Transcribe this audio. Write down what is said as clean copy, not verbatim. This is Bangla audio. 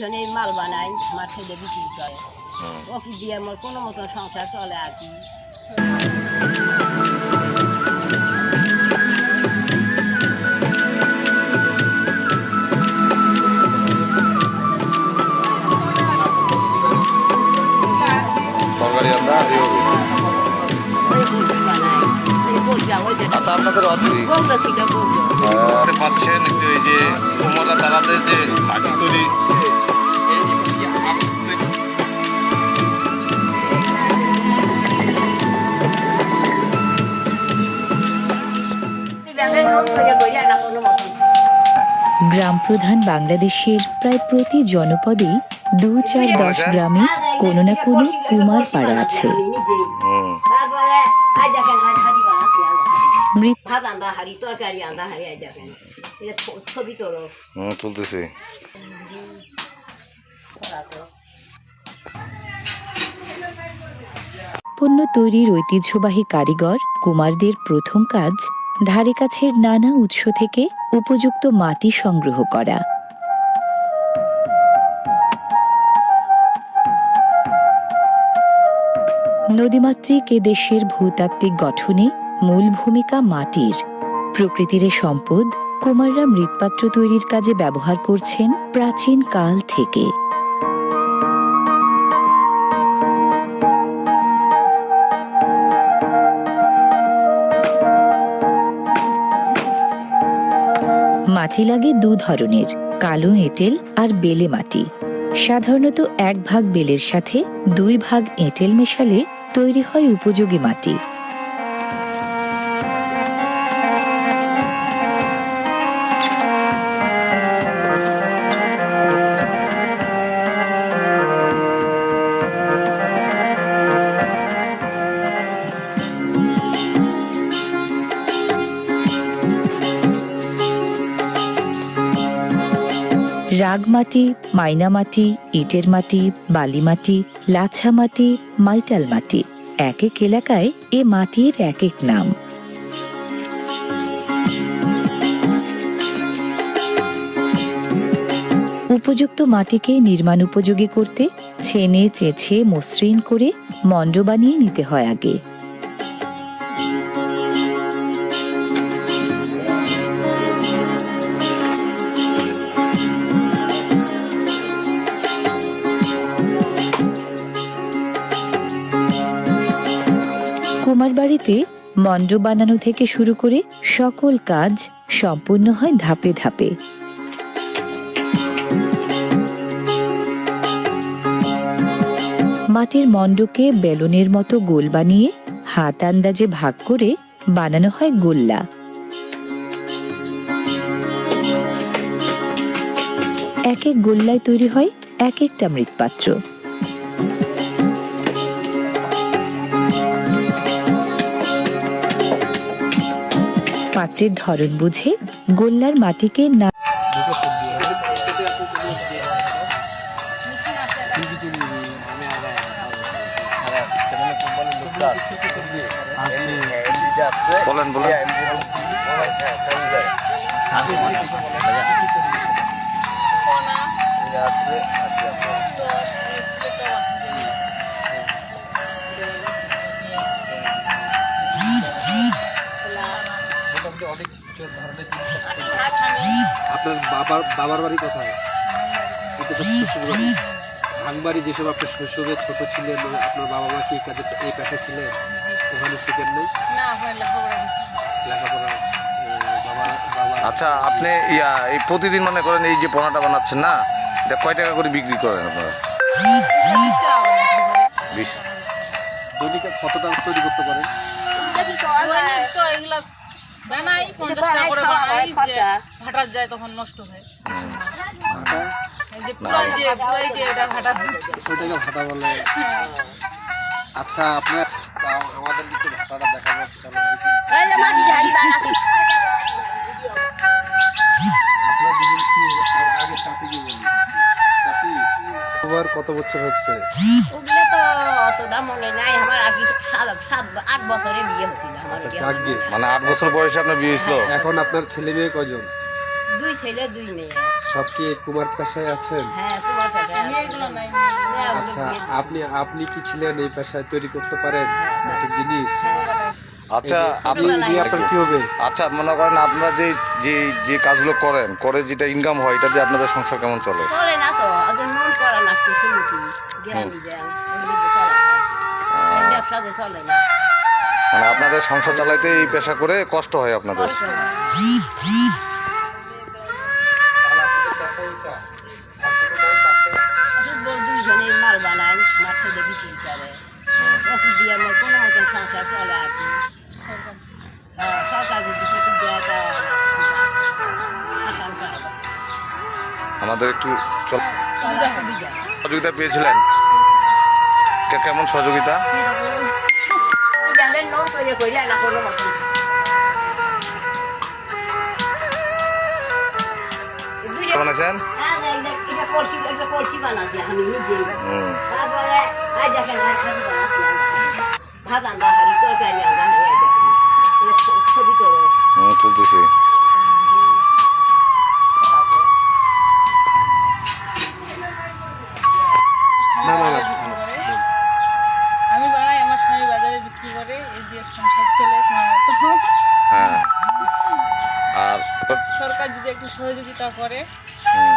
জনের মাল বানাই আমার ছেলে বিক্রি করে ওকে দিয়ে আমার কোনো মতন সংসার চলে আর কি। আচ্ছা, আপনাদের পাচ্ছেন একটু এই যে কুমোরা তারাদের যে মাটি তৈরি গ্রাম প্রধান বাংলাদেশের প্রায় প্রতি জনপদেই ২-৪-১০ গ্রামে কোনো না কোনো কুমার পাড়া আছে। চলতেছে। পণ্য তৈরির ঐতিহ্যবাহী কারিগর কুমারদের প্রথম কাজ ধারে কাছের নানা উৎস থেকে উপযুক্ত মাটি সংগ্রহ করা। নদীমাতৃক এ দেশের ভূতাত্ত্বিক গঠনে মূল ভূমিকা মাটির। প্রকৃতির সম্পদ কুমাররা মৃৎপাত্র তৈরির কাজে ব্যবহার করছেন প্রাচীন কাল থেকে। মাটি লাগে দু ধরনের, কালো এঁটেল আর বেলে মাটি। সাধারণত ১ ভাগ বেলের সাথে ২ ভাগ এঁটেল মেশালে তৈরি হয় উপযোগী মাটি। রাগ মাটি, মাইনা মাটি, ইটের মাটি, বালি মাটি, লাছা মাটি, মাইটাল মাটি, এক এক এলাকায় এ মাটির এক এক নাম। উপযুক্ত মাটিকে নির্মাণ উপযোগী করতে ছেনে চেঁচে মসৃণ করে মণ্ড বানিয়ে নিতে হয় আগে। কুমার বাড়িতে মণ্ড বানানো থেকে শুরু করে সকল কাজ সম্পূর্ণ হয় ধাপে ধাপে। মাটির মণ্ডকে বেলনের মতো গোল বানিয়ে হাত আন্দাজে ভাগ করে বানানো হয় গোল্লা। এক এক গোল্লায় তৈরি হয় এক একটা মৃৎপাত্র। পাত্রের ধরন বুঝে গোল্লার মাটিকে না বলেন বলেন। আপনার বাবার বাড়ি কোথায়? এটা তো শ্বশুর বাড়ি, ভাঙবাড়ি। যেসব আপনার শ্বশুরের ছোট ছিলেন, আপনার বাবা মা কি কাজে এই পেশা ছিলেন? ওখানে শিখেন নাই লেখাপড়া? আচ্ছা, আপনি এই প্রতিদিন মনে করেন এই যে পোনাটা বানাচ্ছেন না, এটা কয় টাকা করে বিক্রি করেন আপনারা? 20। দৈনিক কত টাকা তৈরি করতে পারেন? বানাই 50 টাকা করে বানাই, যে ভাটা যায় তখন নষ্ট হয়। যে পুরাই যে এটা ভাটা, ওইটাকে ভাটা বলে। আচ্ছা, আপনার আমাদের কিছু ভাটাটা দেখাবো, চলো দেখি। আপনারা দুজন কি আগে চাচি কি বলি? চাচি তোমার কত বছর হচ্ছে? ওগুলো তো অতটা মনে নাই আমার, আগে 7-8 বছরে বিয়ে হয়েছিল আমার। আচ্ছা, যাকগে, মানে 8 বছর বয়সে আপনার বিয়ে হয়েছিল। এখন আপনার ছেলে মেয়ে কয়জন? 2 ছেলে 2 মেয়ে। সব কি এই কুমার পেশায় আছেন? হ্যাঁ, তোমার কাছে মেয়েগুলো নাই আচ্ছা, আপনি কি ছিলেন এই পেশায় তৈরি করতে পারেন নাকি জিনিস? আচ্ছা আপনি নিয়ে আপনার কি হবে? আচ্ছা মনে করেন আপনারা যে যে যে কাজগুলো করেন করে যেটা ইনকাম হয় এটা দিয়ে আপনাদের সংসার কেমন চলে? চলে না তো, আগে মন করা লাগছে শুনছি জ্ঞানী জ্ঞান এগুলো চলা হয়, এই ব্যবসাতে চলে না। মানে আপনাদের সংসার চালাইতে এই পেশা করে কষ্ট হয় আপনাদের? কষ্ট হয়। তাহলে আপনাদের পেশায় এটা আর কোনো নাই পাশে? শুধু 2 জনে মাল বানায়, মাঠে দিয়ে বিক্রি করে। ওকে দিয়ে আমার কোনো মতন সংসার চলে আর কি। সরকার যদি কিছু দেয় তা আসাম পায়। আমাদের একটু সুবিধা সুবিধা সহযোগিতা পেয়েছিলেন? কেমন সহযোগিতা? যাদের লোন করে কইলে না কোনো মতন। বানাইছেন? হ্যাঁ, এটা কলসি বানাচ্ছি আমি নিজেই। হুম। তারপরে আজ দেখেন হাড়ি বানাচ্ছি ভাত আনবা হাড়ি তরকারি আনবা হাড়ি আজ দেখেন ছবি করো। তুলতেছি। না না না, আমি বানাই, আমার স্বামী বাজারে বিক্রি করে, এই দিয়ে সংসার চলে কোনো মতো। হ্যাঁ। আর সরকার যদি একটু সহযোগিতা করে হুম।